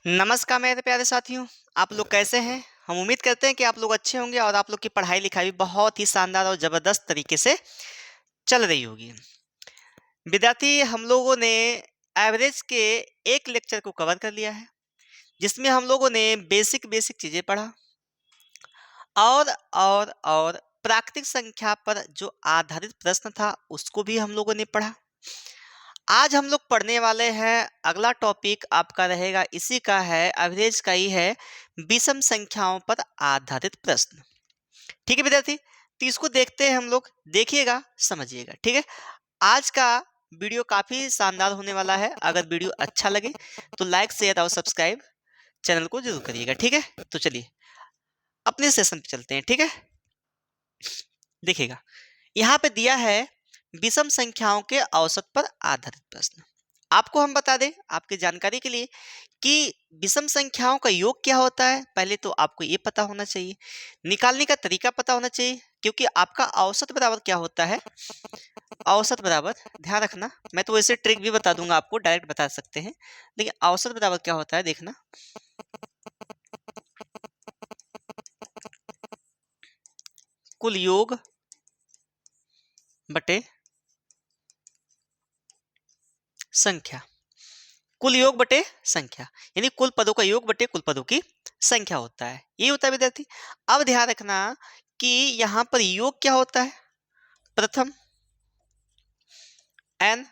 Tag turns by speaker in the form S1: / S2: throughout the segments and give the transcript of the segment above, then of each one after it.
S1: नमस्कार मेरे प्यारे साथियों, आप लोग कैसे हैं? हम उम्मीद करते हैं कि आप लोग अच्छे होंगे और आप लोग की पढ़ाई-लिखाई भी बहुत ही शानदार और ज़बरदस्त तरीके से चल रही होगी। विद्यार्थी हम लोगों ने एवरेज के एक लेक्चर को कवर कर लिया है, जिसमें हम लोगों ने बेसिक चीज़ें पढ़ा और प्राकृतिक संख्या पर जो आधारित प्रश्न था, उसको भी हम लोगों ने पढ़ा। आज हम लोग पढ़ने वाले हैं अगला टॉपिक आपका रहेगा इसी का है एवरेज का ही है विषम संख्याओं पर आधारित प्रश्न। ठीक है विद्यार्थी, तो इसको देखते हैं हम लोग, देखिएगा समझिएगा। ठीक है, आज का वीडियो काफी शानदार होने वाला है। अगर वीडियो अच्छा लगे तो लाइक शेयर और सब्सक्राइब चैनल को जरूर करिएगा। ठीक है, तो चलिए अपने सेशन पे चलते हैं। ठीक है, देखिएगा यहाँ पे दिया है विषम संख्याओं के औसत पर आधारित प्रश्न। आपको हम बता दें आपकी जानकारी के लिए कि विषम संख्याओं का योग क्या होता है। पहले तो आपको ये पता होना चाहिए, निकालने का तरीका पता होना चाहिए, क्योंकि आपका औसत बराबर क्या होता है। औसत बराबर ध्यान रखना, मैं तो वैसे ट्रिक भी बता दूंगा, आपको डायरेक्ट बता सकते हैं, लेकिन औसत बराबर क्या होता है देखना। कुल योग बटे संख्या, कुल योग बटे संख्या, यानी कुल पदों का योग बटे कुल पदों की संख्या होता है। ये होता है विद्यार्थी। अब ध्यान रखना कि यहाँ पर योग क्या होता है। प्रथम n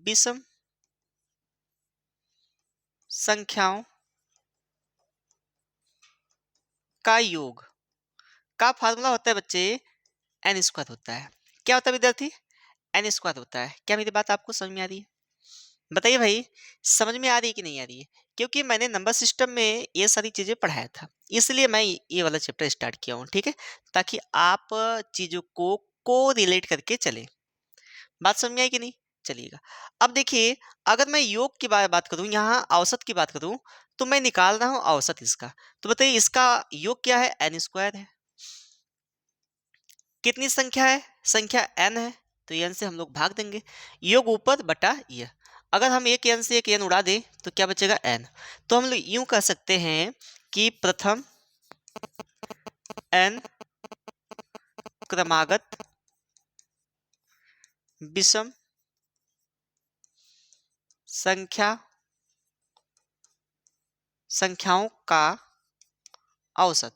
S1: विषम संख्याओं का योग का फार्मूला होता है बच्चे, n स्क्वायर होता है। क्या होता है विद्यार्थी? n स्क्वायर होता है। क्या मेरी बात आपको समझ में आ रही है? बताइए भाई, समझ में आ रही है कि नहीं आ रही है? क्योंकि मैंने नंबर सिस्टम में ये सारी चीजें पढ़ाया था, इसलिए मैं ये वाला चैप्टर स्टार्ट किया हूँ। ठीक है, ताकि आप चीजों को रिलेट करके चले। बात समझ में आई कि नहीं? चलिएगा, अब देखिए, अगर मैं योग की बात करूं, यहाँ औसत की बात करूं, तो मैं निकाल रहा हूं औसत इसका। तो बताइए इसका योग क्या है? n स्क्वायर है। कितनी संख्या है? संख्या n है, तो n से हम लोग भाग देंगे। योग ऊपर बटा यह, अगर हम एक n से एक n उड़ा दें तो क्या बचेगा? n। तो हम लोग यूं कह सकते हैं कि प्रथम n क्रमागत विषम संख्याओं का औसत।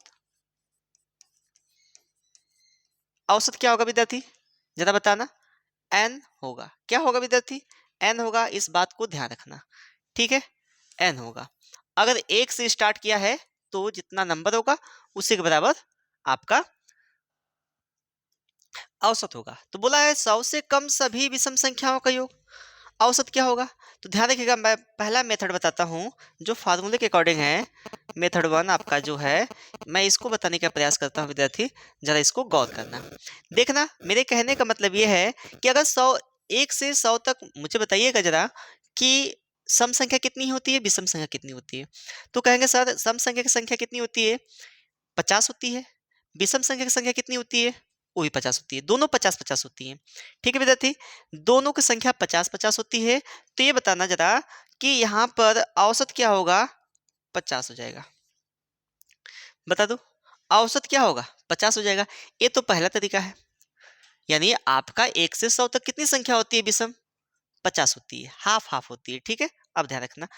S1: औसत क्या होगा विद्यार्थी, जरा बताना? n होगा। क्या होगा विद्यार्थी? n होगा, इस बात को ध्यान रखना। ठीक है, n होगा। अगर एक से स्टार्ट किया है तो जितना नंबर होगा उसी के बराबर आपका औसत होगा। तो बोला है 100 से कम सभी विषम संख्याओं का योग। औसत क्या होगा? तो ध्यान रखिएगा, मैं पहला मेथड बताता हूं जो फार्मूले के अकॉर्डिंग है। मेथड 1 आपका जो है, मैं इसको बताने का प्रयास करता हूं विद्यार्थी, जरा इसको गौर करना। देखना, मेरे कहने का मतलब यह है कि अगर 1 से 100 तक मुझे बताइएगा जरा कि सम संख्या कितनी होती है, विषम संख्या कितनी होती है। तो कहेंगे सर सम संख्या की संख्या कितनी होती है? 50 होती है। विषम संख्या की संख्या कितनी होती है? वो भी 50 होती है। दोनों 50-50 होती हैं। ठीक है विद्यार्थी, दोनों की संख्या 50-50 होती है। तो ये बताना जरा कि यहाँ पर औसत क्या होगा? 50 हो जाएगा। बता दो, औसत क्या होगा? 50 हो जाएगा। ये तो पहला तरीका है, यानी आपका 1 से 100 तक कितनी संख्या होती है विषम? 50 होती है, हाफ हाफ होती है। ठीक है, अब ध्यान रखना,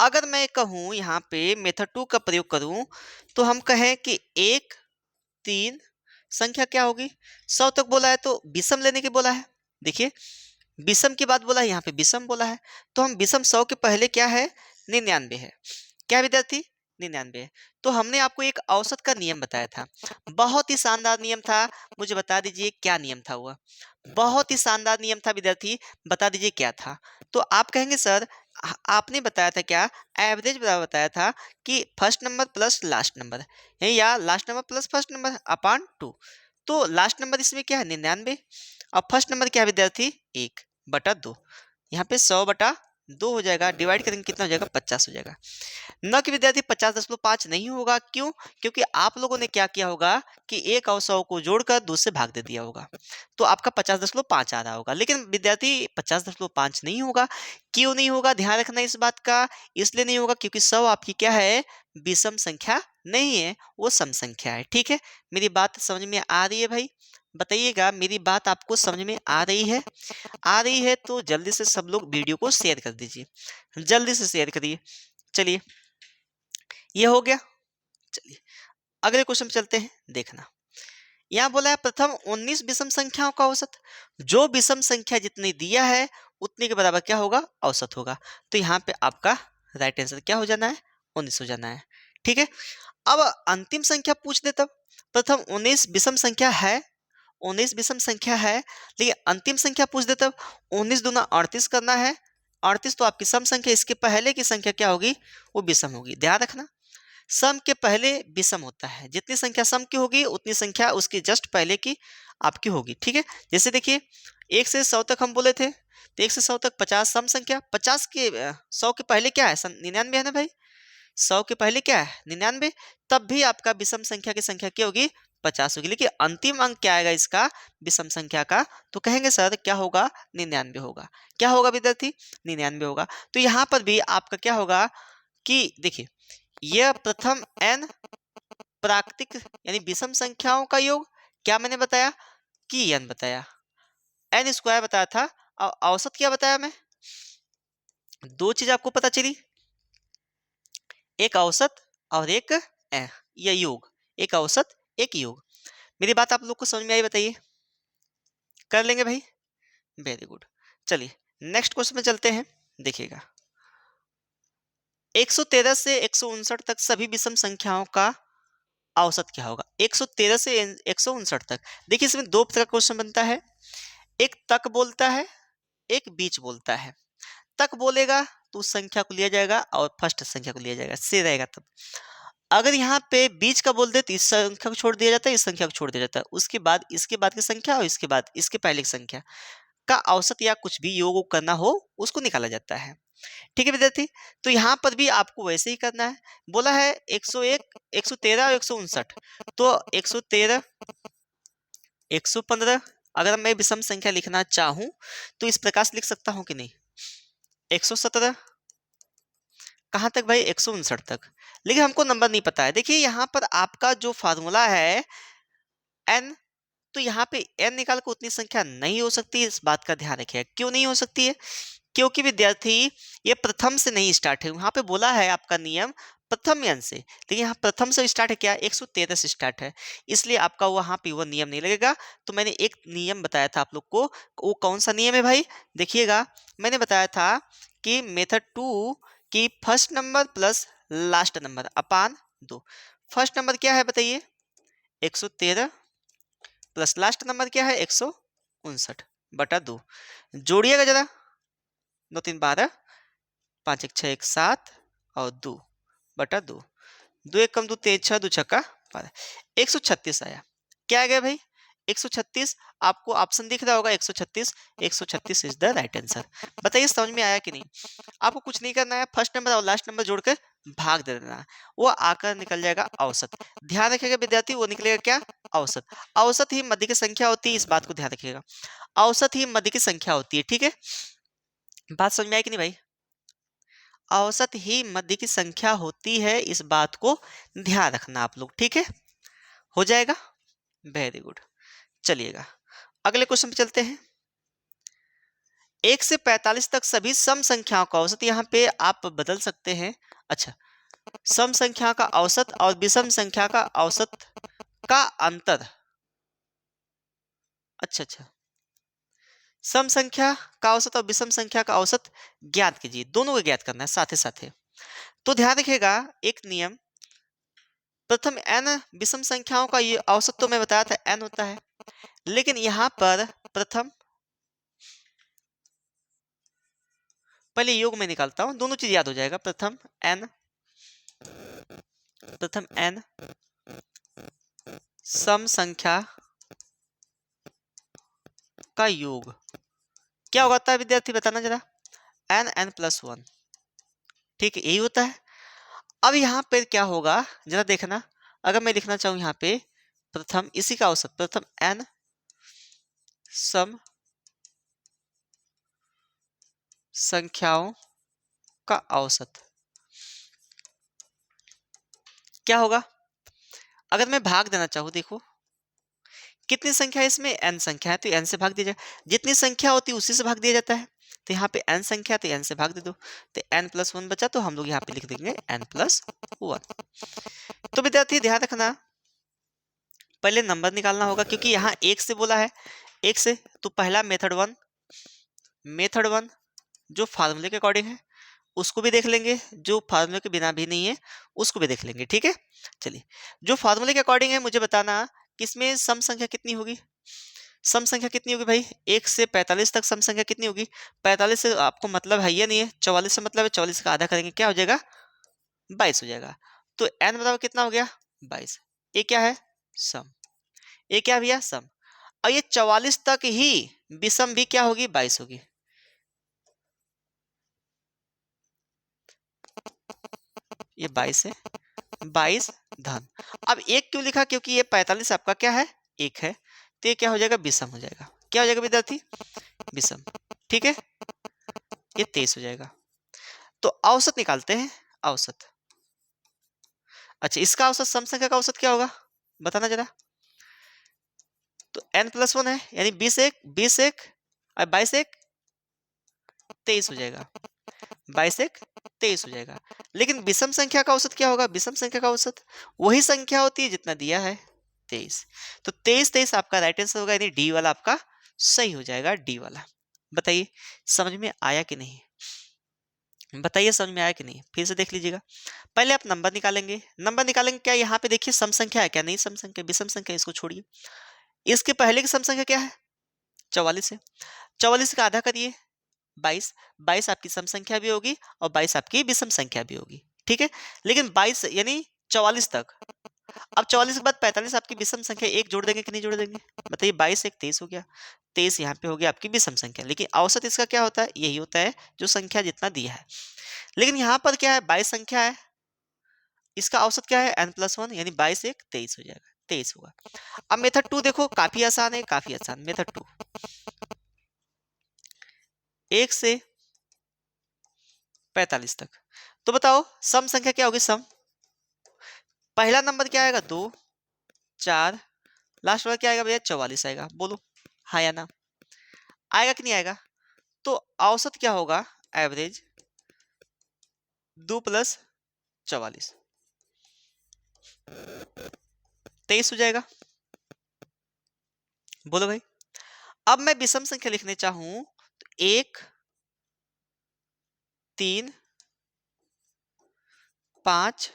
S1: अगर मैं कहूँ यहाँ पे मेथड 2 का प्रयोग करूँ, तो हम कहें कि 1 3 संख्या क्या होगी? 100 तक बोला है तो विषम लेने के बोला है। देखिए, विषम की बात बोला है, यहाँ पे विषम बोला है, तो हम विषम 100 के पहले क्या है? 99 है। क्या विद्यार्थी? 99 है। तो हमने आपको एक औसत का नियम बताया था, बहुत ही शानदार नियम था। मुझे बता दीजिए क्या नियम था हुआ? बहुत ही शानदार नियम था विद्यार्थी, बता दीजिए क्या था? तो आप कहेंगे सर आपने बताया था क्या? एवरेज बराबर बताया था कि first number plus last number है, या last number plus first number upon 2। तो लास्ट नंबर इसमें क्या है? 99। और फर्स्ट नंबर क्या है विद्यार्थी? 1 बटा 2। यहाँ पे 100 बटा 2 हो जाएगा, डिवाइड करेंगे कितना हो जाएगा, 50 हो जाएगा। न कि विद्यार्थी 50.5 नहीं होगा, क्यों? क्योंकि आप लोगों ने क्या किया होगा कि 1 और 100 को जोड़कर 2 से भाग दे दिया होगा, तो आपका 50.5 आ रहा होगा। लेकिन विद्यार्थी 50.5 नहीं होगा। क्यों नहीं होगा, ध्यान रखना इस बात का। इसलिए नहीं होगा क्योंकि 100 आपकी क्या है, विषम संख्या नहीं है, वो सम संख्या है। ठीक है, मेरी बात समझ में आ रही है भाई? बताइएगा, मेरी बात आपको समझ में आ रही है? आ रही है तो जल्दी से सब लोग वीडियो को शेयर कर दीजिए, जल्दी से शेयर करिए। चलिए, ये हो गया। चलिए अगले क्वेश्चन पे चलते हैं, देखना। यहाँ बोला है प्रथम 19 विषम संख्याओं का औसत। जो विषम संख्या जितनी दिया है उतने के बराबर क्या होगा, औसत होगा। तो यहाँ पे आपका राइट आंसर क्या हो जाना है, 19 हो जाना है। ठीक है, अब अंतिम संख्या पूछ दे तब। प्रथम 19 विषम संख्या है, 19 विषम संख्या है, लेकिन अंतिम संख्या पूछ दे तब। 19 दूना 38 करना है, 38 तो आपकी सम संख्या, इसके पहले की संख्या क्या होगी, वो विषम होगी। ध्यान रखना, सम के पहले विषम होता है, जितनी संख्या सम की होगी उतनी संख्या उसके जस्ट पहले की आपकी होगी। ठीक है, जैसे देखिए 1 से 100 तक हम बोले थे, तो 1 से 100 तक 50 सम संख्या, 50 के 100 के पहले क्या है, 99 है ना भाई। 100 के पहले क्या है, 99, तब भी आपका विषम संख्या की संख्या क्या होगी, 50 होगी। लेकिन अंतिम अंक क्या आएगा इसका, विषम संख्या का, तो कहेंगे सर क्या होगा, 99 होगा। क्या होगा विद्यार्थी, 99 होगा। तो यहाँ पर भी आपका क्या होगा कि देखिए, यह प्रथम n प्राकृतिक यानी विषम संख्याओं का योग, क्या मैंने बताया कि n बताया, n स्क्वायर बताया था, और औसत क्या बताया मैं, दो चीज आपको पता चली, एक औसत और एक यह योग, एक औसत एक योग। मेरी बात आप लोग को समझ में आई, बताइए, कर लेंगे भाई, वेरी गुड। चलिए नेक्स्ट क्वेश्चन में चलते हैं, देखिएगा। 113 से 159 तक सभी विषम संख्याओं का औसत क्या होगा। 113 से 159 तक, देखिए इसमें दो तरह का क्वेश्चन बनता है, एक तक बोलता है, एक बीच बोलता है। तक बोलेगा तो उस संख्या को लिया जाएगा और फर्स्ट संख्या को लिया जाएगा, से रहेगा तब। अगर यहाँ पे बीच का बोल दे तो इस संख्या को छोड़ दिया जाता है, इस संख्या को छोड़ दिया जाता है, उसके बाद इसके बाद की संख्या और इसके बाद इसके पहले की संख्या का औसत या कुछ भी योग करना हो उसको निकाला जाता है। ठीक है विद्यार्थी, तो यहाँ पर भी आपको वैसे ही करना है। बोला है 101, 113 और 159, तो 113, 115, अगर मैं विषम संख्या लिखना चाहूं तो इस प्रकार से लिख सकता हूं कि नहीं, 117, कहाँ तक भाई, 159 तक। लेकिन हमको नंबर नहीं पता है। देखिए यहाँ पर आपका जो फार्मूला है n, तो यहाँ पे n निकाल कर उतनी संख्या नहीं हो सकती, इस बात का ध्यान रखिएगा। क्यों नहीं हो सकती है, क्योंकि विद्यार्थी ये प्रथम से नहीं स्टार्ट है। वहां पे बोला है आपका नियम प्रथम n से, लेकिन यहाँ प्रथम से स्टार्ट है, क्या 113 से स्टार्ट है, इसलिए आपका वहां पे वो नियम नहीं लगेगा। तो मैंने एक नियम बताया था आप लोग को, वो कौन सा नियम है भाई, देखिएगा। मैंने बताया था कि मेथड 2 की first number plus last number upon 2। First number क्या है बताइए, 113, प्लस लास्ट नंबर क्या है, 159/2। जोड़िएगा जरा, 2 3 12, 5 1 6 1 7 और 2/2, 2 1 कम 2 तेज, 6 2 छक्का 12, 136 आया। क्या आ गया भाई, 136। आपको ऑप्शन दिख रहा होगा 136, 136 इज द राइट आंसर। बताइए समझ में आया कि नहीं। आपको कुछ नहीं करना है, फर्स्ट नंबर और लास्ट नंबर जोड़कर भाग दे देना है, वो आकर निकल जाएगा औसत। ध्यान रखिएगा विद्यार्थी, वो निकलेगा क्या, औसत। औसत ही मध्य की संख्या होती है, इस बात को ध्यान रखिएगा, औसत ही मध्य की संख्या होती है। ठीक है, बात समझ में आई कि नहीं भाई, औसत ही मध्य की संख्या होती है, इस बात को ध्यान रखना आप लोग। ठीक है, हो जाएगा, वेरी गुड। चलिएगा अगले क्वेश्चन पे चलते हैं। 1 से 45 तक सभी सम संख्याओं का औसत, यहाँ पे आप बदल सकते हैं। अच्छा, सम संख्या का औसत और विषम संख्या का औसत का अंतर, अच्छा अच्छा, सम संख्या का औसत और विषम संख्या का औसत ज्ञात कीजिए, दोनों को ज्ञात करना है साथ ही साथ। तो ध्यान रखिएगा एक नियम, प्रथम n विषम संख्याओं का ये औसत तो मैं बताया था n होता है, लेकिन यहाँ पर प्रथम, पहले योग में निकालता हूं, दोनों चीज याद हो जाएगा। प्रथम n, प्रथम n सम संख्या का योग क्या होता है विद्यार्थी, बताना जरा। n+1। ठीक है, यही होता है। अब यहाँ पे क्या होगा जरा देखना, अगर मैं लिखना चाहूँ यहाँ पे प्रथम, इसी का औसत, प्रथम n सम संख्याओं का औसत क्या होगा? अगर मैं भाग देना चाहूँ, देखो कितनी संख्या है इसमें, n संख्या है तो n से भाग दिया जाए, जितनी संख्या होती है उसी से भाग दिया जाता है। तो यहाँ पे n संख्या तो n से भाग दे दो, तो n+1 बचा, तो हम लोग यहाँ पे लिख देंगे n+1। तो विद्यार्थी ध्यान रखना, पहले नंबर निकालना होगा क्योंकि यहाँ एक से बोला है, एक से, तो पहला मेथड वन जो फार्मूले के अकॉर्डिंग है उसको भी देख लेंगे, जो फार्मूले के बिना भी नहीं है उसको भी देख लेंगे। ठीक है, चलिए जो फार्मूले के अकॉर्डिंग है मुझे बताना कि इसमें सम संख्या कितनी होगी। सम संख्या कितनी होगी भाई, 1 से 45 तक सम संख्या कितनी होगी? 45 से आपको मतलब है या नहीं है, 44 से मतलब है, 44 का आधा करेंगे क्या हो जाएगा, 22 हो जाएगा। तो n बराबर कितना हो गया, 22। ये क्या है, सम। ये क्या भैया, सम। और ये 44 तक ही विषम भी क्या होगी, 22 होगी। ये 22 है, 22 धन। अब एक क्यों लिखा, क्योंकि ये 45 आपका क्या है, एक है, तो ये क्या हो जाएगा, विषम हो जाएगा। क्या हो जाएगा विद्यार्थी, विषम। ठीक है, ये 23 हो जाएगा। तो औसत निकालते हैं, औसत। अच्छा, इसका औसत सम संख्या का औसत क्या होगा, बताना जरा। तो n+1 है, यानी 20 एक और 22 एक 23 हो जाएगा, 22 एक 23 हो जाएगा। लेकिन विषम संख्या का औसत क्या होगा, विषम संख्या का औसत वही संख्या होती है जितना दिया है, 23। तो 23 आपका राइट आंसर होगा, यानी डी वाला आपका सही हो जाएगा, डी वाला। बताइए समझ में आया कि नहीं, बताइए समझ में आया कि नहीं, फिर से देख लीजिएगा। पहले आप नंबर निकालेंगे, नंबर निकालेंगे क्या, यहाँ पे देखिए सम संख्या है क्या, नहीं सम संख्या, विषम संख्या, इसको छोड़िए। इसके पहले की सम संख्या क्या है, 44 है, 44 का आधा करिए, 22। 22 आपकी सम संख्या भी होगी और 22 आपकी विषम संख्या भी होगी। ठीक है, लेकिन 22 यानी 44 तक, अब 44 के बाद 45 आपकी विषम संख्या, एक जोड़ देंगे कि नहीं जोड़ देंगे, बताइए। 22 एक 23 हो गया, 23 यहाँ पे हो गया आपकी विषम संख्या। लेकिन औसत इसका क्या होता है, यही होता है जो संख्या जितना दिया है। लेकिन यहाँ पर क्या है, 22 संख्या है, इसका औसत क्या है, n+1, यानी 22 एक 23 हो जाएगा, 23 होगा। अब मेथड 2 देखो, काफी आसान है, काफी आसान। मेथड 2, 1 से 45 तक, तो बताओ सम संख्या क्या होगी, सम। पहला नंबर क्या आएगा, 2 4, लास्ट वाला क्या आएगा भैया, 44 आएगा। बोलो हाँ या ना, आएगा कि नहीं आएगा। तो औसत क्या होगा, एवरेज 2 + 44, 23 हो जाएगा। बोलो भाई। अब मैं विषम संख्या लिखने चाहूं तो 1 3 5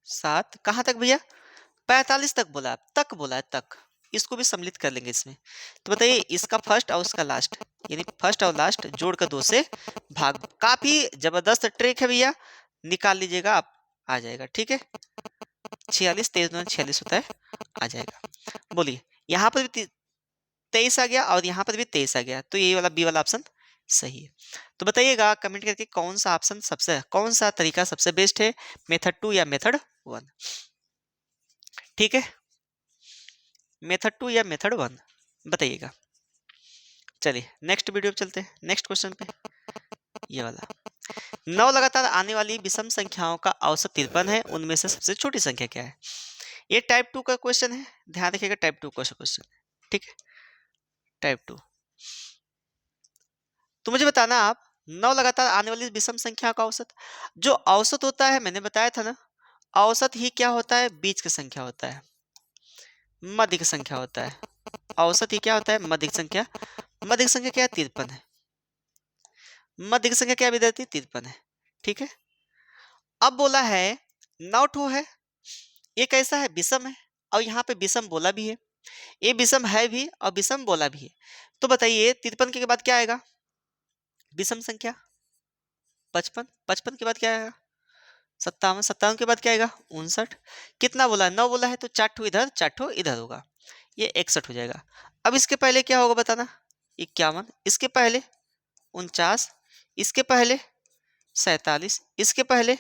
S1: 7, कहां तक भैया, 45 तक बोला, तक बोला है, तक। इसको भी सम्मिलित कर लेंगे इसमें। तो बताइए इसका फर्स्ट और उसका लास्ट, यानी फर्स्ट और लास्ट जोड़कर 2 से भाग। काफी जबरदस्त ट्रिक है भैया, निकाल लीजिएगा आप, आ जाएगा। ठीक है, 46, 23 46 होता है, आ जाएगा। बोलिए, यहाँ पर भी 23 आ गया और यहाँ पर भी 23 आ गया, तो ये वाला बी वाला ऑप्शन सही है। तो बताइएगा कमेंट करके कौन सा ऑप्शन सबसे, कौन सा तरीका सबसे बेस्ट है, मेथड 2 या मेथड 1। ठीक है, मेथड 2 या मेथड 1, बताइएगा। चलिए नेक्स्ट वीडियो पे चलते हैं, नेक्स्ट क्वेश्चन पे। ये वाला, 9 लगातार आने वाली विषम संख्याओं का औसत 53 है, उनमें से सबसे छोटी संख्या क्या है। ये टाइप 2 का क्वेश्चन है, ध्यान रखिएगा, टाइप 2 का क्वेश्चन। ठीक है, टाइप 2। तो मुझे बताना आप, 9 लगातार आने वाली विषम संख्या का औसत। जो औसत होता है मैंने बताया था ना, औसत ही क्या होता है, बीच की संख्या होता है, मध्य की संख्या होता है। औसत ही क्या होता है, मध्य की संख्या। मध्य की संख्या क्या है, 53 है। मध्य की संख्या क्या विद्यार्थी, 53 है। ठीक है, अब बोला है 9 ठो है, ये कैसा है, विषम है, और यहाँ पे विषम बोला भी है, ये विषम है भी और विषम बोला भी है। तो बताइए 53 के बाद क्या आएगा, विषम संख्या। 55, 55 के बाद क्या आएगा, 57, 57 के बाद क्या आएगा, 59। कितना बोला है, 9 बोला है, तो 4 ठो इधर 4 ठो इधर होगा, ये 61 हो जाएगा। अब इसके पहले क्या होगा बताना, 51, इसके पहले 49, इसके पहले 47, इसके पहले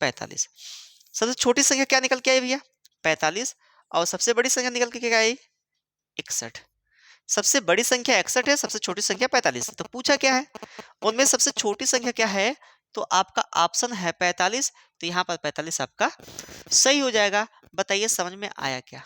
S1: 45। सबसे छोटी संख्या क्या निकल के आई भैया? 45। और सबसे बड़ी संख्या निकल के क्या आई? 61। सबसे बड़ी संख्या 61 है, सबसे छोटी संख्या 45 है। तो पूछा क्या है, उनमें सबसे छोटी संख्या क्या है? तो आपका ऑप्शन है 45। तो यहाँ पर 45 आपका सही हो जाएगा। बताइए समझ में आया क्या?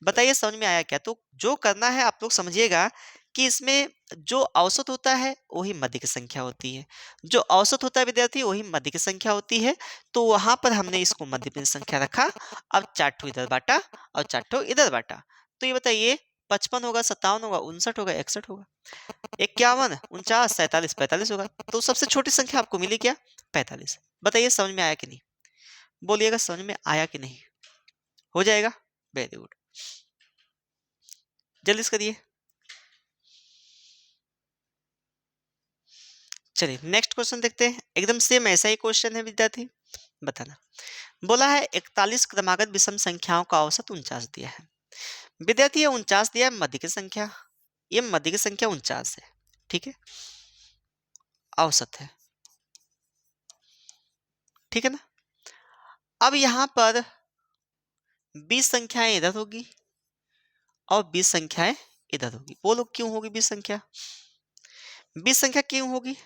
S1: बताइए समझ में आया क्या? तो जो करना है आप लोग समझिएगा कि इसमें जो औसत होता है वही मध्य की संख्या होती है। जो औसत होता है विद्यार्थी वही मध्य की संख्या होती है। तो वहां पर हमने इसको मध्य की संख्या रखा। अब 4 ठो इधर बांटा और 4 ठो इधर बांटा। तो ये बताइए 55 होगा, 57 होगा, 59 होगा, 61 होगा, 51, 49, 47, 45 होगा। तो सबसे छोटी संख्या आपको मिली क्या? 45। बताइए समझ में आया कि नहीं? बोलिएगा समझ में आया कि नहीं? हो जाएगा, वेरी गुड, जल्दी से करिए। चलिए नेक्स्ट क्वेश्चन देखते हैं। एकदम सेम ऐसा ही क्वेश्चन है विद्यार्थी, बताना। बोला है 41 क्रमागत विषम संख्याओं का औसत 49 दिया है। विद्यार्थी ये 49 दिया है मध्य की संख्या, ये मध्य की संख्या 49 है, ठीक है, औसत है, ठीक है ना। अब यहां पर 20 संख्याएं इधर होगी और 20 संख्याएं इधर होगी। बोलो क्यों होगी 20 संख्या? 20 संख्या क्यों होगी?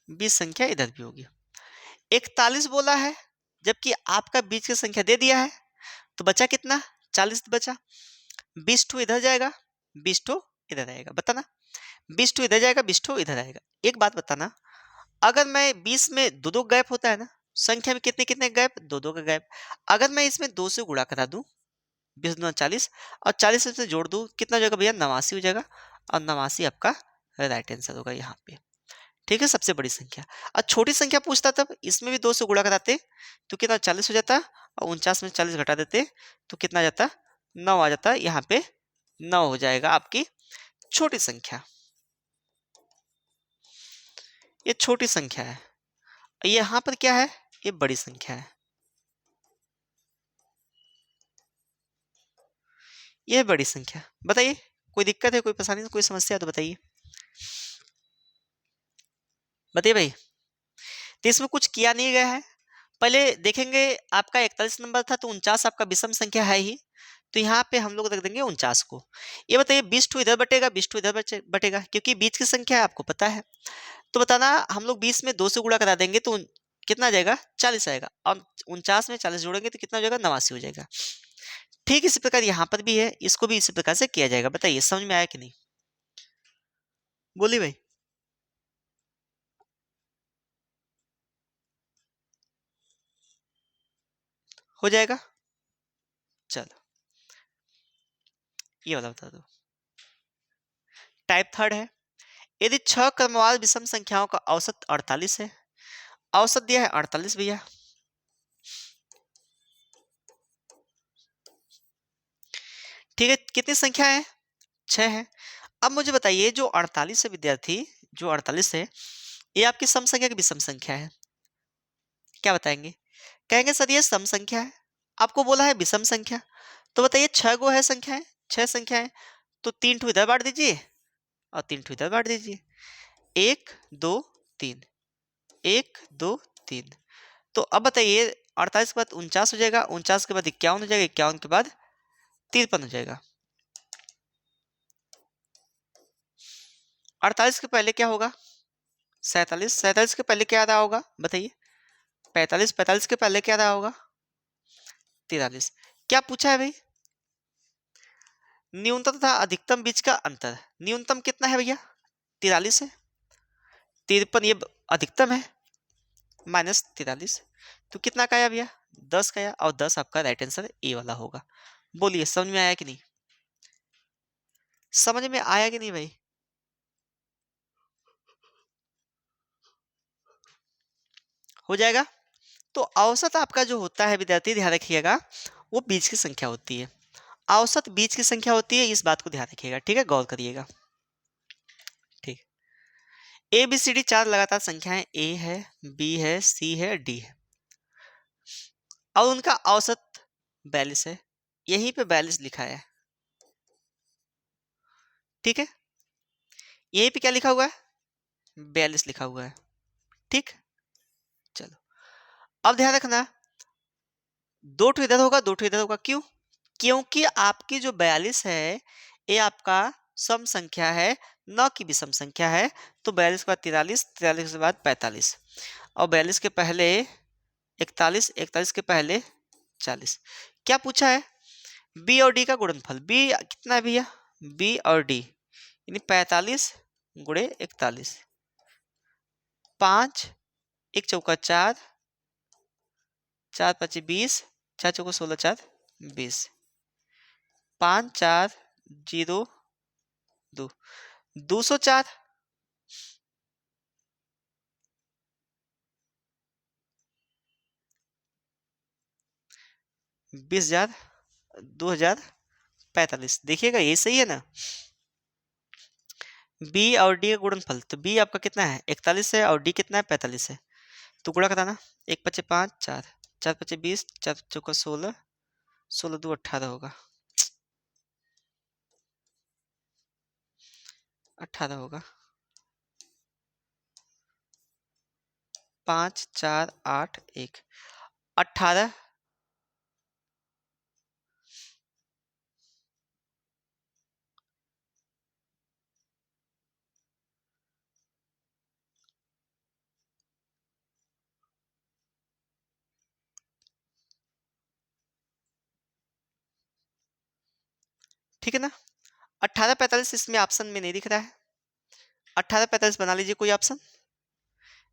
S1: 20 संख्या इधर भी होगी। 41 बोला है, जबकि आपका बीच की संख्या दे दिया है, तो बचा कितना? 40 बचा। 20 ठो इधर जाएगा, 20 ठो इधर आएगा, बताना। 20 ठो इधर जाएगा, 20 ठो इधर आएगा। एक बात बताना, अगर मैं 20 में दो दो गैप होता है ना, संख्या में कितने कितने गैप? दो दो का गैप। अगर मैं इसमें 2 से गुणा करा दूं, 20 दूना 40, और 40 से जोड़ दूं, कितना हो जाएगा भैया? 89 हो जाएगा। और 89 आपका राइट आंसर होगा यहाँ पे, ठीक है, सबसे बड़ी संख्या। और छोटी संख्या पूछता तब इसमें भी 2 से गुणा कराते तो कितना? 40 हो जाता। और 49 में 40 घटा देते तो कितना आ जाता? 9 आ जाता। यहाँ पे 9 हो जाएगा आपकी छोटी संख्या। ये छोटी संख्या है। यहाँ पर क्या है? ये बड़ी संख्या है। ये बड़ी संख्या। बताइए कोई दिक्कत है, कोई परेशानी, कोई समस्या है तो बताइए, बताइए भाई। तो इसमें कुछ किया नहीं गया है। पहले देखेंगे, आपका 41 नंबर था तो 49 आपका विषम संख्या है ही, तो यहाँ पे हम लोग रख देंगे 49 को। ये बताइए 20 टू इधर बटेगा, 20 टू इधर बटेगा, क्योंकि बीच की संख्या है, आपको पता है। तो बताना, हम लोग 20 में 2 से गुणा करा देंगे तो कितना आ जाएगा? 40 आएगा। और 49 में 40 जोड़ेंगे तो कितना हो जाएगा? 89 हो जाएगा। ठीक इसी प्रकार यहाँ पर भी है, इसको भी इसी प्रकार से किया जाएगा। बताइए समझ में आया कि नहीं? बोलिए भाई। हो जाएगा। चलो ये वाला बता दो। टाइप थर्ड है, यदि 6 क्रमवार विषम संख्याओं का औसत 48 है, औसत दिया है 48 भैया, ठीक है, कितनी संख्या है? 6 है। अब मुझे बताइए जो 48 है विद्यार्थी, जो 48 है, ये आपकी सम संख्या की विषम संख्या है, क्या बताएंगे? कहेंगे सर ये सम संख्या है, आपको बोला है विषम संख्या। तो बताइए 6 गो है संख्याएं, 6 संख्याएं, तो 3 ठो इधर बांट दीजिए और 3 ठो इधर बांट दीजिए। 1 2 3, 1 2 3। तो अब बताइए 48 के बाद 49 हो जाएगा, 49 के बाद 51 हो जाएगा, 51 के बाद 53 हो जाएगा। 48 के पहले क्या होगा? 47, 47 के पहले क्या आ रहा होगा बताइए? 45, 45 के पहले क्या आ रहा होगा? 43। क्या पूछा है भाई? न्यूनतम तथा अधिकतम बीच का अंतर। न्यूनतम कितना है भैया? 43 है। 53 ये अधिकतम है, -43। तो कितना का आया भैया? 10 का आया। और 10 आपका राइट आंसर ए वाला होगा। बोलिए समझ में आया कि नहीं? समझ में आया कि नहीं भाई? हो जाएगा। तो औसत आपका जो होता है विद्यार्थी, ध्यान रखिएगा, वो बीच की संख्या होती है। औसत बीच की संख्या होती है, इस बात को ध्यान रखिएगा, ठीक है, गौर करिएगा। ठीक, ए बी सी डी 4 लगातार संख्याएं ए है, बी है, सी है, डी है, और उनका औसत 42 है। यहीं पे 42 लिखा है, ठीक है। यहीं पे क्या लिखा हुआ है, 42 लिखा हुआ है। ठीक, चलो अब ध्यान रखना, दो ठो इधर होगा, दो ठो इधर होगा, क्यों? क्योंकि आपकी जो 42 है ये आपका सम संख्या है, न कि विषम संख्या है। तो 42 के बाद 43, 43 के बाद 45, और 42 के पहले 41, 41 के पहले 40। क्या पूछा है? बी और डी का गुणनफल। बी कितना है भैया? बी और डी यानी 45 गुणे 41। 5 एक चौका 4, 4 पचे 20, 4 चौका 16, 4 20, 5 4 0 2, 204। 20,000, 2045। देखिएगा ये सही है ना, बी और डी का गुणनफल। तो बी आपका कितना है? 41 है, और डी कितना है? 45 है। तो गुणा कराना, 1 पचे 5, 4, 4 पचे 20, 4 चौका 16, 16 2 18 होगा, 18 होगा। 5 4 8 1, 18। ठीक है ना? 18 45 इसमें ऑप्शन में नहीं दिख रहा है। 18 45 बना लीजिए कोई ऑप्शन,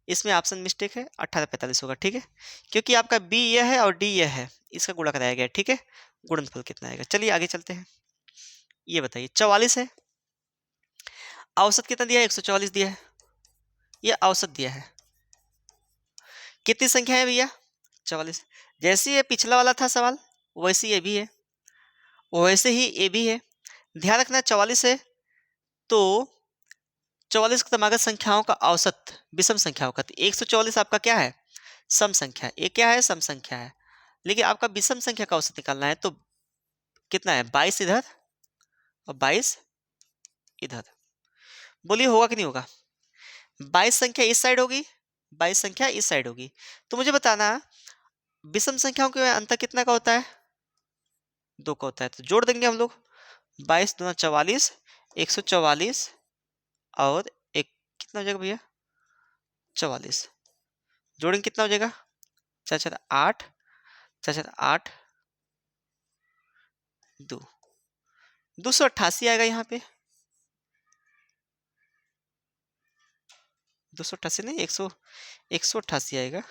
S1: इसमें ऑप्शन मिस्टेक है, 18 45 होगा। ठीक है, क्योंकि आपका बी यह है और डी यह है, इसका गुणा कराया गया। ठीक है, गुणनफल कितना आएगा? चलिए आगे चलते हैं। ये बताइए, 44 है, औसत कितना दिया है? 144 दिया है, ये औसत दिया है। कितनी संख्या है भैया? 44। जैसे ये पिछला वाला था सवाल, वैसे ये भी है, वैसे ही ये भी है। ध्यान रखना 44 है तो 44 क्रमागत संख्याओं का औसत विषम संख्याओं का, 144 आपका क्या है? सम संख्या। ये क्या है? सम संख्या है। लेकिन आपका विषम संख्या का औसत निकालना है, तो कितना है? 22 इधर और 22 इधर। बोलिए होगा कि नहीं होगा? 22 संख्या इस साइड होगी, 22 संख्या इस साइड होगी। तो मुझे बताना, विषम संख्याओं के अंतर कितना का होता है? 2 का होता है। तो जोड़ देंगे हम लोग, 22 दूना 44, 144, और एक कितना हो जाएगा भैया? 44। जोड़ेंगे कितना हो जाएगा? 4 4 8, 4 4 8 2, 288 आएगा यहाँ पे। 288 नहीं, 188 आएगा।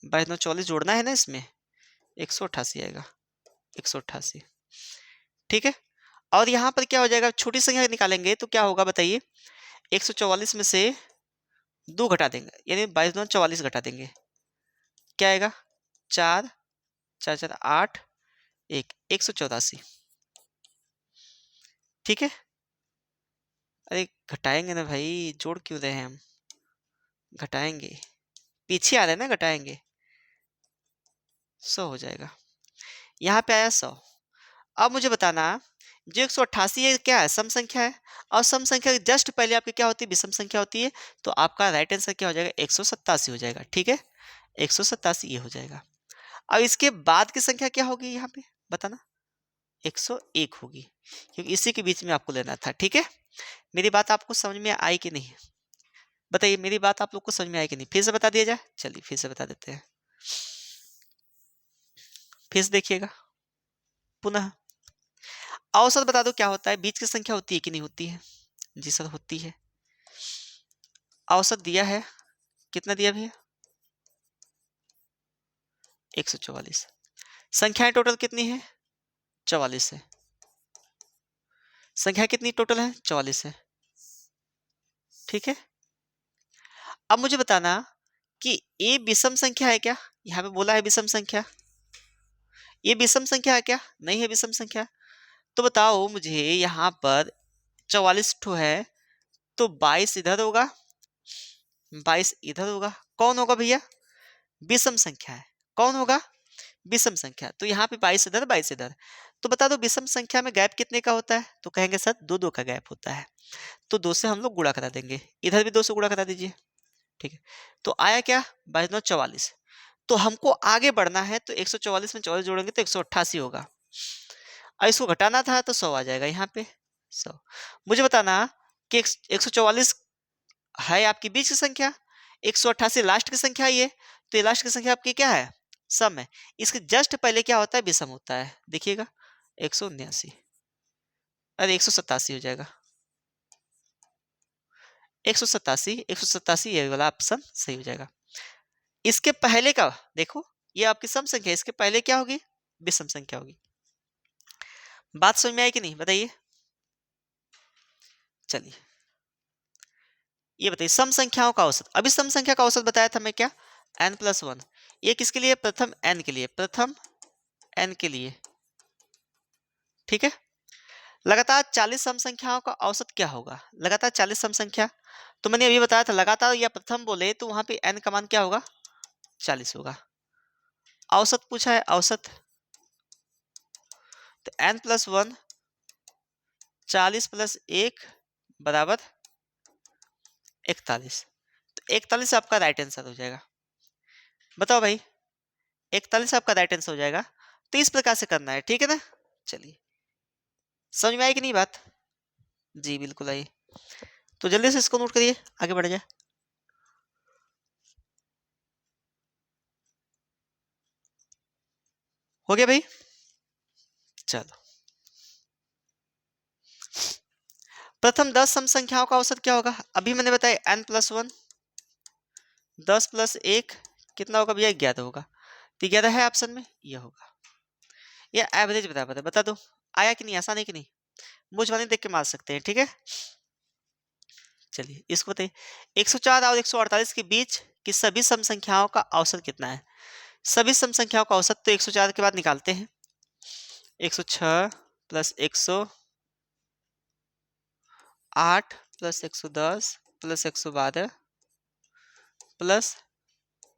S1: 22 44 जोड़ना है ना इसमें, 188 आएगा, 188। ठीक है, और यहाँ पर क्या हो जाएगा? छोटी संख्या निकालेंगे तो क्या होगा बताइए? 144 में से 2 घटा देंगे, यानी 22 दूना 44 घटा देंगे, क्या आएगा? 4 4 4 8 1, 184। ठीक है, अरे घटाएंगे ना भाई, जोड़ क्यों रहे हैं हम? घटाएंगे, पीछे आ रहे हैं ना, घटाएंगे, 100 हो जाएगा। यहाँ पे आया 100। अब मुझे बताना, जो 188 है क्या है? सम संख्या है, और सम संख्या के जस्ट पहले आपकी क्या होती है? विषम संख्या होती है। तो आपका राइट आंसर क्या हो जाएगा? 187 हो जाएगा। ठीक है, 187 ये हो जाएगा। अब इसके बाद की संख्या क्या होगी यहाँ पे बताना? 101 होगी, क्योंकि इसी के बीच में आपको लेना था। ठीक है, मेरी बात आपको समझ में आई कि नहीं? बताइए, मेरी बात आप लोग को समझ में आई कि नहीं? फिर से बता दिया जाए। चलिए फिर से बता देते हैं, फिर से देखिएगा पुनः। औसत बता दो क्या होता है? बीच की संख्या होती है कि नहीं होती है? जी सर होती है। औसत दिया है, कितना दिया भैया? 144। संख्याएं टोटल कितनी है? 44 है। संख्या कितनी टोटल है? 44 है। ठीक है, अब मुझे बताना कि ये विषम संख्या है क्या? यहाँ पे बोला है विषम संख्या, ये विषम संख्या है क्या? नहीं है विषम संख्या। तो बताओ मुझे, यहाँ पर 44 ठो है, तो 22 इधर होगा, 22 इधर होगा, कौन होगा भैया? विषम संख्या है। कौन होगा? विषम संख्या। तो यहाँ पे 22 इधर, 22 इधर, तो बता दो विषम संख्या में गैप कितने का होता है? तो कहेंगे सर 2 का गैप होता है। तो 2 से हम लोग गुणा करा देंगे, इधर भी 2 से गुणा करा दीजिए। ठीक है, तो आया क्या? 22 44। तो हमको आगे बढ़ना है, तो 144 में 44 जोड़ेंगे तो 188 होगा, और इसको घटाना था तो 100 आ जाएगा यहाँ पे 100। मुझे बताना कि 144 है आपकी बीच की संख्या, 188 लास्ट की संख्या है ये, तो ये लास्ट की संख्या आपकी क्या है? सम है। इसके जस्ट पहले क्या होता है? विषम होता है। देखिएगा 179, अरे 187 हो जाएगा, 187 ये वाला ऑप्शन सही हो जाएगा। इसके पहले का देखो, ये आपकी सम संख्या है, इसके पहले क्या होगी? विषम संख्या होगी। बात समझ में आई कि नहीं? बताइए। चलिए ये बताइए, सम संख्याओं का औसत। अभी सम संख्या का औसत बताया था मैं क्या? n+1। ये किसके लिए? प्रथम n के लिए, प्रथम n के लिए। ठीक है, लगातार 40 सम संख्याओं का औसत क्या होगा? लगातार 40 सम संख्या, तो मैंने अभी बताया था लगातार या प्रथम बोले तो वहां पे n का मान क्या होगा? 40 होगा। औसत पूछा है, औसत, तो n+1 40 + 1 बराबर 41। तो 41 आपका राइट आंसर हो जाएगा। बताओ भाई, 41 आपका राइट आंसर हो जाएगा। तो इस प्रकार से करना है, ठीक है ना? चलिए, समझ में आई कि नहीं बात? जी बिल्कुल आई। तो जल्दी से इसको नोट करिए, आगे बढ़ जाए। हो गया भाई? चलो, प्रथम 10 सम संख्याओं का औसत क्या होगा? अभी मैंने बताया n+1 10 + 1 कितना होगा भैया? 11 होगा। तो 11 है ऑप्शन में, ये होगा। ये एवरेज बराबर है, बता दो आया कि नहीं? आसान है कि नहीं? मुझ वाले देख के मार सकते हैं, ठीक है। चलिए इसको बताइए, 104 और 148 के बीच की सभी सम संख्याओं का औसत कितना है? सभी सम संख्याओं का औसत तो 104 के बाद निकालते हैं, 106 + 108 + 110 + 112 +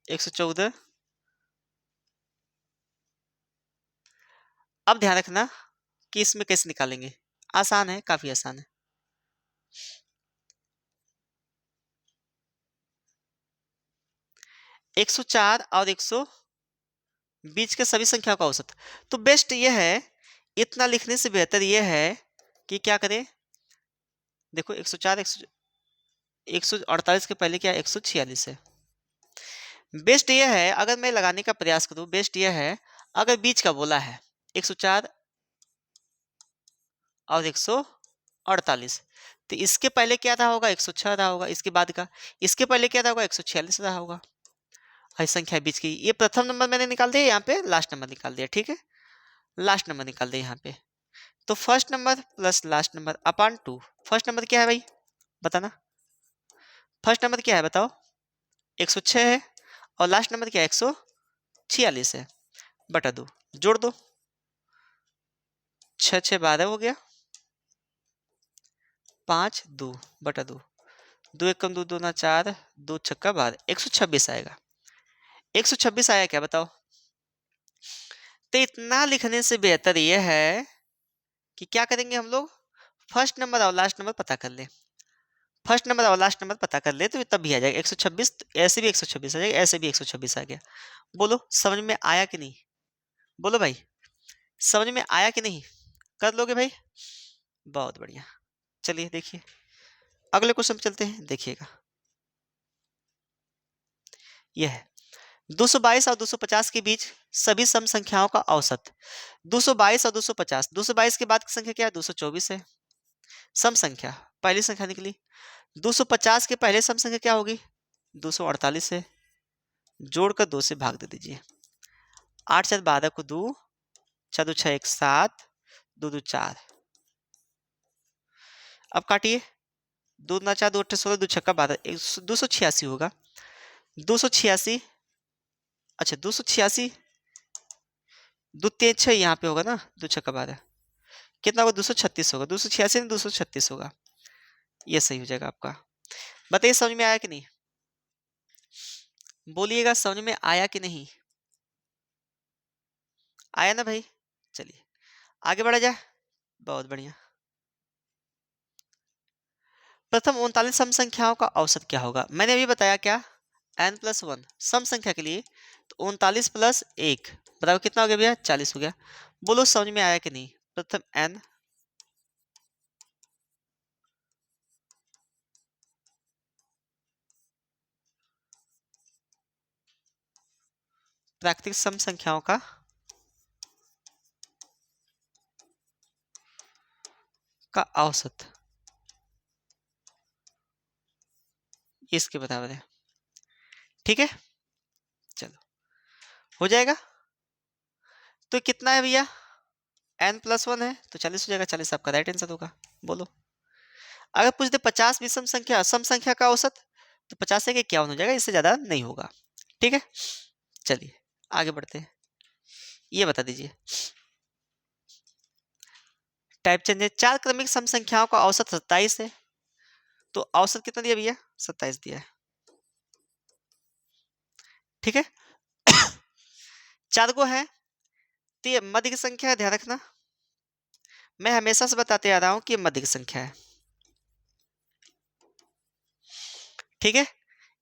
S1: 114। अब ध्यान रखना कि इसमें कैसे निकालेंगे। आसान है, काफी आसान है। 104 और 100 बीच के सभी संख्याओं का औसत, तो बेस्ट ये है, इतना लिखने से बेहतर ये है कि क्या करें। देखो 104 148 के पहले क्या? 146 है। बेस्ट ये है, अगर मैं लगाने का प्रयास करूं, बेस्ट ये है अगर बीच का बोला है 104 और 148, तो इसके पहले क्या रहा होगा? 106 रहा होगा। इसके बाद का, इसके पहले क्या रहा होगा? 146 रहा होगा। हर संख्या बीच की, ये प्रथम नंबर मैंने निकाल दिया, यहाँ पे लास्ट नंबर निकाल दिया, ठीक है। लास्ट नंबर निकाल दिया यहाँ पे, तो first number plus last number upon 2। First number क्या है भाई? बताना, फर्स्ट नंबर क्या है बताओ? 106 है, और लास्ट नंबर क्या है? 146 है, बटा 2, जोड़ दो, 6 6 12 हो गया, 5 2 बटा 2, 2 1 कम 2 2 ना 4, 2 छक्का 12, 126 आएगा। 126 आया क्या बताओ? तो इतना लिखने से बेहतर यह है कि क्या करेंगे हम लोग, फर्स्ट नंबर और लास्ट नंबर पता कर ले। फर्स्ट नंबर और लास्ट नंबर पता कर ले तो तब भी आ जाएगा 126। ऐसे भी 126 आ जाएगा, ऐसे भी 126 आ गया। बोलो समझ में आया कि नहीं? बोलो भाई, समझ में आया कि नहीं? कर लोगे भाई? बहुत बढ़िया। चलिए देखिए, अगले क्वेश्चन पे चलते हैं, देखिएगा। यह है 222 और 250 के बीच सभी सम संख्याओं का औसत। 222 और 250, 222 के बाद की संख्या क्या है? 224 है, सम संख्या, पहली संख्या निकली। 250 के पहले सम संख्या क्या होगी? 248 है, जोड़कर 2 से भाग दे दीजिए। 8 4 12 को 2, 4 2 6 1 7, 2 2 4। अब काटिए, 2 ना 4 2 8 16, 2 छक्का 12, 286 होगा। 286, अच्छा 286, 2 3 6 यहाँ पे होगा ना, 2 छक्का 12, कितना होगा? 236 होगा। 286 नहीं 236 होगा, ये सही हो जाएगा आपका। बताइए समझ में आया कि नहीं? बोलिएगा समझ में आया कि नहीं? आया ना भाई? चलिए आगे बढ़ा जाए, बहुत बढ़िया। प्रथम 39 सम संख्याओं का औसत क्या होगा? मैंने अभी बताया क्या, n+1 सम संख्या के लिए तो 39 प्लस 1 बताओ कितना हो गया भैया, 40 हो गया। बोलो समझ में आया कि नहीं? प्रथम n प्राकृतिक सम संख्याओं का औसत इसके बराबर है। ठीक है, चलो हो जाएगा। तो कितना है भैया, n+1 है तो 40 हो जाएगा, 40 आपका राइट आंसर होगा। बोलो अगर पूछ दे 50 विषम संख्या सम संख्या का औसत, तो 50 से 51 हो जाएगा, इससे ज्यादा नहीं होगा। ठीक है, चलिए आगे बढ़ते हैं। ये बता दीजिए, टाइप चेंज है, 4 क्रमिक सम संख्याओं का औसत 27 है, तो औसत कितना दिया भैया, 27 दिया है। ठीक है, 4 गो है तो ये मध्य की संख्या है, ध्यान रखना। मैं हमेशा से बताते आ रहा हूं कि ये मध्य की संख्या है। ठीक है,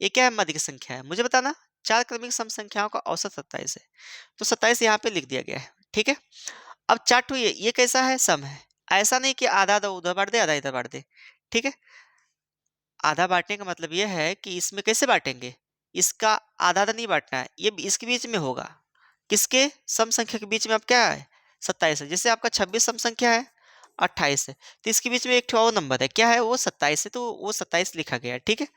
S1: ये क्या है, मध्य की संख्या है। मुझे बताना 4 क्रमिक सम संख्याओं का औसत 27 है, तो 27 यहाँ पे लिख दिया गया है। ठीक है, अब चार्ट ये कैसा है, सम है। ऐसा नहीं कि आधा आधा उधर बांट दे, आधा इधर बांट दे। ठीक है, आधा बांटने का मतलब ये है कि इसमें कैसे बांटेंगे, इसका आधा आधा नहीं बांटना है, ये इसके बीच में होगा। किसके, सम संख्या के बीच में अब क्या है, 27 है। जैसे आपका 26 सम संख्या है, 28 है, तो इसके बीच में एक और नंबर है, क्या है वो, 27 है, तो वो 27 लिखा गया है। ठीक है,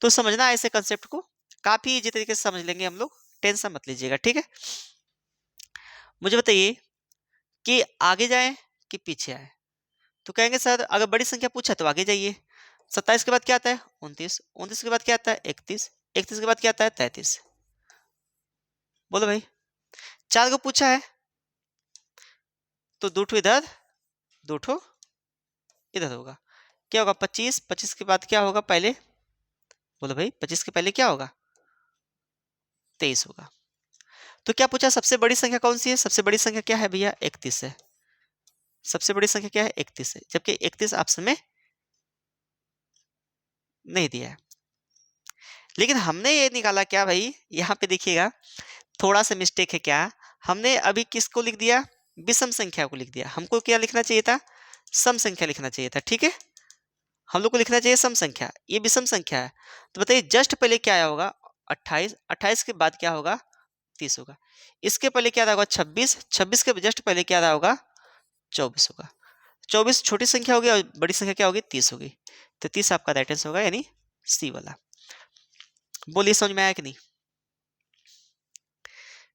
S1: तो समझना ऐसे कंसेप्ट को, काफी इजी तरीके से समझ लेंगे हम लोग, टेंशन मत लीजिएगा। ठीक है, मुझे बताइए कि आगे जाए कि पीछे आए, तो कहेंगे सर अगर बड़ी संख्या पूछा तो आगे जाइए। 27 के बाद क्या आता है, 29, 29 के बाद क्या आता है, 31, 31 के बाद क्या आता है, 33। बोलो भाई, 4 को पूछा है तो 2 ठो इधर, 2 ठो इधर होगा, क्या होगा, 25, 25 के बाद क्या होगा पहले, बोलो भाई 25 के पहले क्या होगा, 23 होगा। तो क्या पूछा, सबसे बड़ी संख्या कौन सी है, सबसे बड़ी संख्या क्या है भैया, 31 है। सबसे बड़ी संख्या क्या है, 31 है, जबकि 31 ऑप्शन में नहीं दिया है। लेकिन हमने ये निकाला क्या भाई, यहाँ पे देखिएगा थोड़ा सा मिस्टेक है। क्या हमने अभी किसको लिख दिया, विषम संख्या को लिख दिया। हमको क्या लिखना चाहिए था, सम संख्या लिखना चाहिए था। ठीक है, हम लोग को लिखना चाहिए सम संख्या, ये विषम संख्या है। तो बताइए जस्ट पहले क्या आया होगा, 28, 28 के बाद क्या होगा, 30 होगा। इसके पहले क्या होगा, 26, 26 के जस्ट पहले क्या रहा होगा, 24 होगा। 24 छोटी संख्या होगी और बड़ी संख्या क्या होगी, 30 होगी। तो 30 आपका राइट आंसर होगा, यानी सी वाला। बोलिए समझ में आया कि नहीं,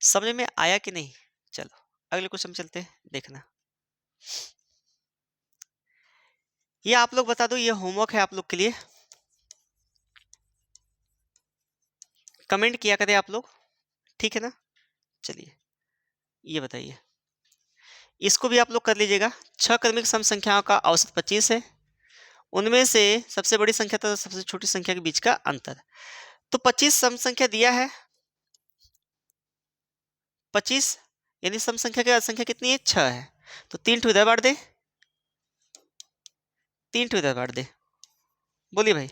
S1: समझ में आया कि नहीं। चलो अगले क्वेश्चन चलते हैं, देखना। ये आप लोग बता दो, ये होमवर्क है आप लोग के लिए, कमेंट किया करें आप लोग, ठीक है ना। चलिए ये बताइए, इसको भी आप लोग कर लीजिएगा। 6 क्रमिक सम संख्याओं का औसत 25 है, उनमें से सबसे बड़ी संख्या तथा सबसे छोटी संख्या के बीच का अंतर। तो 25 सम संख्या दिया है, 25 यानी सम संख्या की संख्या कितनी है, 6 है। तो 3 ठो इधर बांट दे, 3 ठो इधर बांट दे। बोलिए भाई,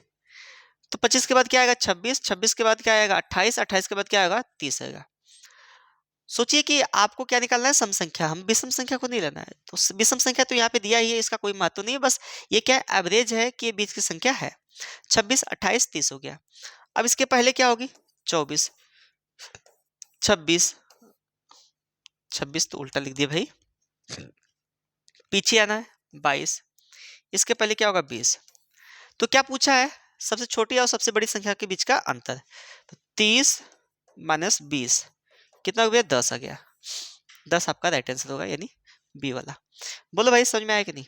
S1: तो 25 के बाद क्या आएगा, 26, 26 के बाद क्या आएगा, 28, 28 के बाद क्या आएगा, 30 आएगा। सोचिए कि आपको क्या निकालना है, सम संख्या, हम विषम संख्या को नहीं लेना है। तो विषम संख्या तो यहाँ पे दिया ही है, इसका कोई महत्व नहीं है, बस ये क्या है, एवरेज है कि ये बीच की संख्या है। 26, 28, 30 हो गया। अब इसके पहले क्या होगी, 24, 26, 26 तो उल्टा लिख दिया भाई, पीछे आना है, 22, इसके पहले क्या होगा, 20। तो क्या पूछा है, सबसे छोटी और सबसे बड़ी संख्या के बीच का अंतर। तो 30 माइनस 20 कितना हो गया, 10 आ गया। 10 आपका राइट आंसर होगा, यानी बी वाला। बोलो भाई समझ में आया कि नहीं,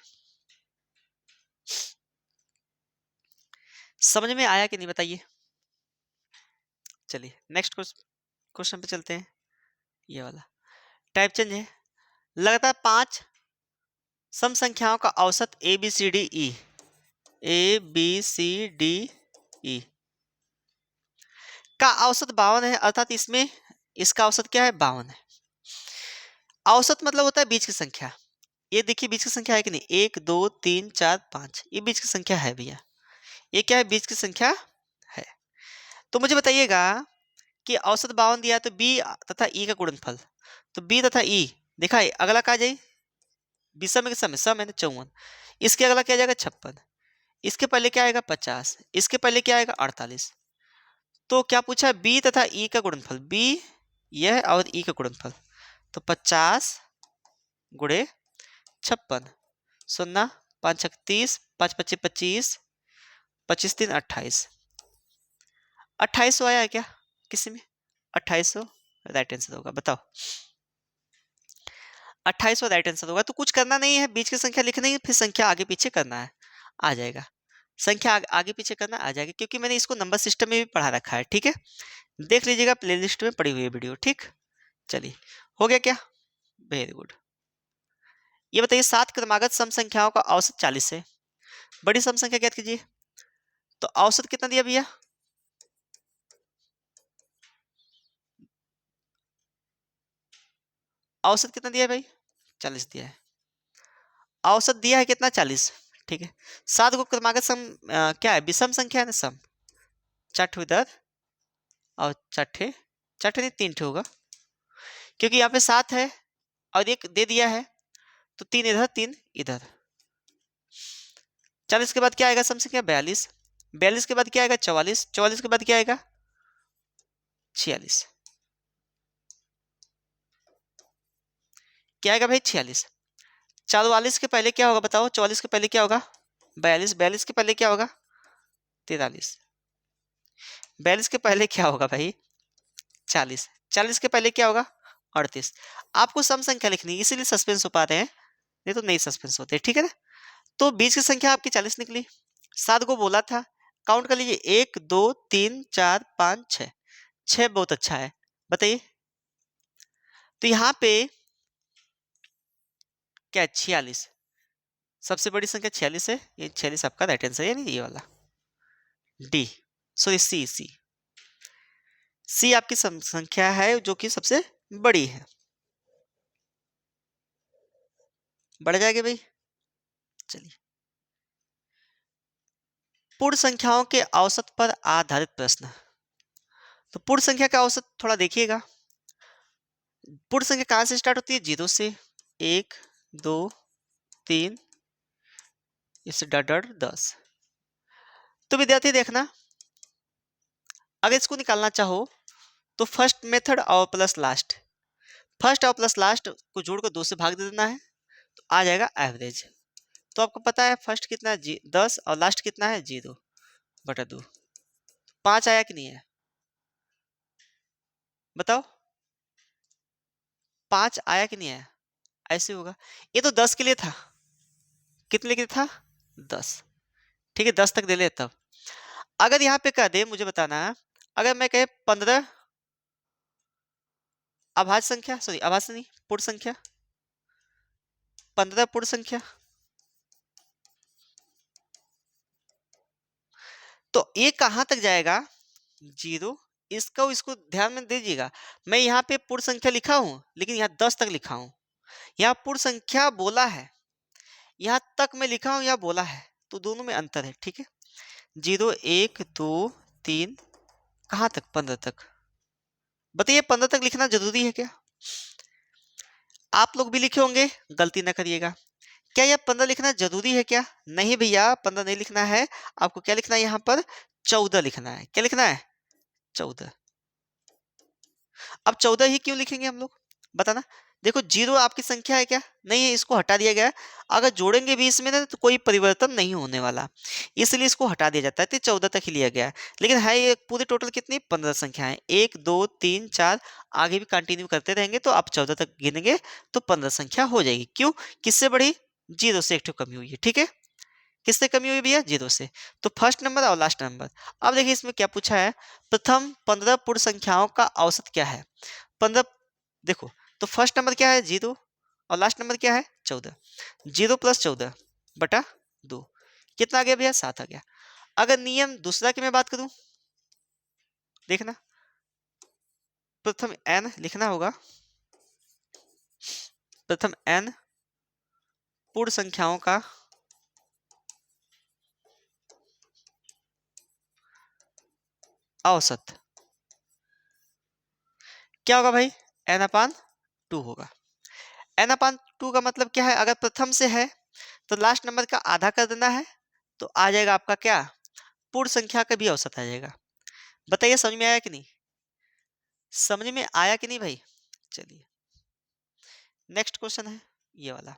S1: समझ में आया कि नहीं बताइए। चलिए नेक्स्ट क्वेश्चन पे चलते हैं, ये वाला टाइप चेंज है। लगातार 5 सम संख्याओं का औसत A B C D E, A B C D E का औसत 52 है, अर्थात इसमें इसका औसत क्या है, 52 है। औसत मतलब होता है बीच की संख्या, ये देखिए बीच की संख्या है कि नहीं, 1 2 3 4 5, ये बीच की संख्या है भैया। ये क्या है, बीच की संख्या है। तो मुझे बताइएगा कि औसत 52 दिया है, तो बी तथा ई का गुणनफल, तो बी तथा ई देखा है, अगला कहा जाए विषम के सम है ना 54, इसके अगला क्या जाएगा 56, इसके पहले क्या आएगा 50, इसके पहले क्या आएगा 48। तो क्या पूछा है, बी तथा ई का गुणनफल, बी यह और ई का गुणनफल, तो 50 गुणे 56, सुनना 5 छक 30, 5 25 25, 25 3 28, 2800 आया है क्या किसी में, 2800 राइट आंसर होगा, बताओ 2800 राइट आंसर होगा। तो कुछ करना नहीं है, बीच की संख्या लिखनी है, फिर संख्या आगे पीछे करना है, आ जाएगा। संख्या आगे पीछे करना आ जाएगा, क्योंकि मैंने इसको नंबर सिस्टम में भी पढ़ा रखा है, ठीक है। देख लीजिएगा प्लेलिस्ट में पड़ी हुई है वीडियो, ठीक। चलिए, हो गया क्या, वेरी गुड। ये बताइए 7 क्रमागत सम संख्याओं का औसत 40 है, बड़ी सम संख्या ज्ञात कीजिए। तो औसत कितना दिया भैया, औसत कितना दिया है भाई, 40 दिया है। औसत दिया है कितना, 40, ठीक है। 7 को क्रमागत सम क्या है, विषम संख्या है ना, सम, चार इधर और चार नहीं 3 होगा, क्योंकि यहाँ पे 7 है और एक दे दिया है, तो 3 इधर 3 इधर। 40 के बाद क्या आएगा सम संख्या, 42, 42 के बाद क्या आएगा 44, 44 के बाद क्या आएगा 46, क्या आएगा भाई 46। 44 के पहले क्या होगा बताओ, 44 के पहले क्या होगा 42, 42 के पहले क्या होगा 43, 42 के पहले क्या होगा भाई 40, 40 के पहले क्या होगा 38। आपको सम संख्या लिखनी है, इसीलिए सस्पेंस हो पा रहे हैं, नहीं तो नहीं सस्पेंस होते, ठीक है ना। तो बीच की संख्या आपकी 40 निकली, 7 को बोला था, काउंट कर लीजिए 1 2 3 4 5 6, 6 बहुत अच्छा है, बताइए। तो यहाँ पे क्या 46, सबसे बड़ी संख्या 46 है, ये 46 आपका राइट आंसर है, यानी ये वाला डी, सॉरी सी, सी आपकी संख्या है जो कि सबसे बड़ी है। बढ़ जाएगी भाई, चलिए। पूर्ण संख्याओं के औसत पर आधारित प्रश्न। तो पूर्ण संख्या का औसत थोड़ा देखिएगा, पूर्ण संख्या कहां से स्टार्ट होती है, 0 से, 1 2 3, इससे डॉट डॉट 10। तो विद्यार्थी देखना, अगर इसको निकालना चाहो तो फर्स्ट मेथड और प्लस लास्ट, फर्स्ट और प्लस लास्ट को जोड़कर 2 से भाग दे देना है, तो आ जाएगा एवरेज। तो आपको पता है फर्स्ट कितना है 10 और लास्ट कितना है 0 बटा 2, 5 आया कि नहीं है, बताओ 5 आया कि नहीं आया, ऐसे होगा। ये तो 10 के लिए था, कितने के लिए था 10, ठीक है 10 तक दे ले तब। अगर यहाँ पे कह दे मुझे बताना, अगर मैं कहे 15 अभाज्य संख्या, सॉरी अभाज्य नहीं पूर्ण संख्या, 15 पूर्ण संख्या, तो ये कहां तक जाएगा 0, इसको ध्यान में दीजिएगा। मैं यहाँ पे पूर्ण संख्या लिखा हूं, लेकिन यहाँ 10 तक लिखा हूं, यहाँ पूर्ण संख्या बोला है, यहाँ तक मैं लिखा हूं, यहाँ बोला है, तो दोनों में अंतर है, ठीक है। 0 1 2 3 कहां तक 15 तक, बताइए 15 तक लिखना जरूरी है क्या, आप लोग भी लिखे होंगे, गलती ना करिएगा। क्या यह 15 लिखना जरूरी है क्या, नहीं भैया 15 नहीं लिखना है, आपको क्या लिखना है यहाँ पर 14 लिखना है, क्या लिखना है 14। अब 14 ही क्यों लिखेंगे हम लोग, बताना। देखो 0 आपकी संख्या है क्या, नहीं है, इसको हटा दिया गया है। अगर जोड़ेंगे भी इसमें ना तो कोई परिवर्तन नहीं होने वाला, इसलिए इसको हटा दिया जाता है, तो 14 तक ही लिया गया है। लेकिन है ये पूरे टोटल कितनी 15 संख्याएं, 1 2 3 4, आगे भी कंटिन्यू करते रहेंगे तो आप 14 तक गिनेंगे तो 15 संख्या हो जाएगी। क्यों, किससे बढ़ी, 0 से एक ठो कमी हुई है, ठीक है। किससे कमी हुई भैया 0 से, तो फर्स्ट नंबर और लास्ट नंबर। अब देखिए इसमें क्या पूछा है, प्रथम 15 पूर्ण संख्याओं का औसत क्या है, 15, देखो तो फर्स्ट नंबर क्या है 0 और लास्ट नंबर क्या है 14, 0 प्लस 14 बटा 2, कितना आ गया भैया 7 आ गया। अगर नियम दूसरा की मैं बात करूं, देखना प्रथम n लिखना होगा, प्रथम n पूर्ण संख्याओं का औसत क्या होगा भाई? n/2 होगा। n/2 का मतलब क्या है? अगर प्रथम से है तो लास्ट नंबर का आधा कर देना है, तो आ जाएगा आपका क्या? पूर्ण संख्या का भी औसत आ जाएगा। बताइए समझ में आया कि नहीं? समझ में आया कि नहीं भाई? चलिए नेक्स्ट क्वेश्चन है ये वाला।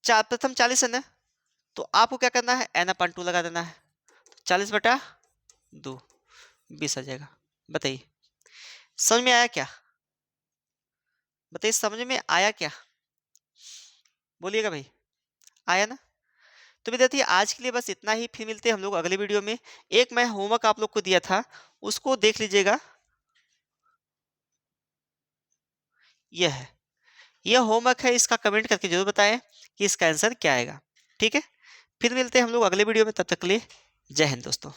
S1: प्रथम 40 है ना, तो आपको क्या करना है? n/2 लगा देना है। 40/2 20 आ जाएगा। बताइए समझ में आया क्या? बताइए समझ में आया क्या? बोलिएगा भाई, आया ना? तो विद्यार्थी आज के लिए बस इतना ही, फिर मिलते हैं हम लोग अगले वीडियो में। एक मैं होमवर्क आप लोग को दिया था, उसको देख लीजिएगा। यह है, यह होमवर्क है, इसका कमेंट करके जरूर बताएं कि इसका आंसर क्या आएगा। ठीक है, फिर मिलते हैं हम लोग अगले वीडियो में, तब तक के लिए जय हिंद दोस्तों।